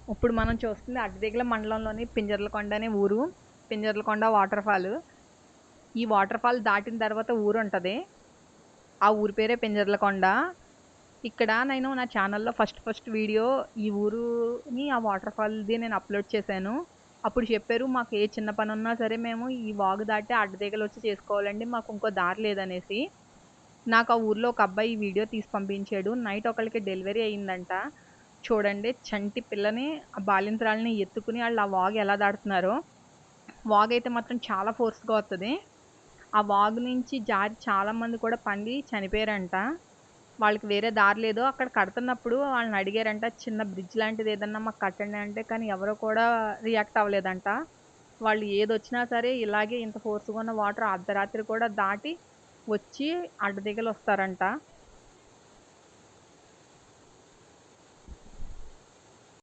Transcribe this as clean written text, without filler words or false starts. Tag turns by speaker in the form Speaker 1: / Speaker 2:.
Speaker 1: ఇప్పుడు మనం చూస్తుంది అడ్డదిగల మండలంలోని పింజర్లకొండ అనే ఊరు. పింజర్లకొండ వాటర్ ఫాల్. ఈ వాటర్ ఫాల్ దాటిన తర్వాత ఊరు ఉంటది. ఆ ఊరి పేరే పింజర్లకొండ. ఇక్కడ నేను నా ఛానల్లో ఫస్ట్ వీడియో ఈ ఊరుని ఆ వాటర్ ఫాల్ది నేను అప్లోడ్ చేశాను. అప్పుడు చెప్పారు మాకు ఏ చిన్న పని ఉన్నా సరే మేము ఈ వాగు దాటి అడ్డదిగలు వచ్చి చేసుకోవాలండి, మాకు ఇంకో దారి లేదనేసి. నాకు ఆ ఊర్లో ఒక అబ్బాయి ఈ వీడియో తీసి పంపించాడు. నైట్ ఒకళ్ళకి డెలివరీ అయిందంట. చూడండి, చంటి పిల్లని ఆ బాలింతరాలని ఎత్తుకుని వాళ్ళు ఆ వాగు ఎలా దాటుతున్నారో. వాగు అయితే మాత్రం చాలా ఫోర్స్గా వస్తుంది. ఆ వాగు నుంచి జారి చాలా మంది కూడా పండి చనిపోయారంట. వాళ్ళకి వేరే దారి లేదు. అక్కడ కడుతున్నప్పుడు వాళ్ళని అడిగారంట, చిన్న బ్రిడ్జ్ లాంటిది ఏదన్నా మాకు కట్టండి అంటే, కానీ ఎవరు కూడా రియాక్ట్ అవ్వలేదంట. వాళ్ళు ఏదొచ్చినా సరే ఇలాగే ఇంత ఫోర్స్గా ఉన్న వాటర్ అర్ధరాత్రి కూడా దాటి వచ్చి అడ్డదిగలు వస్తారంట.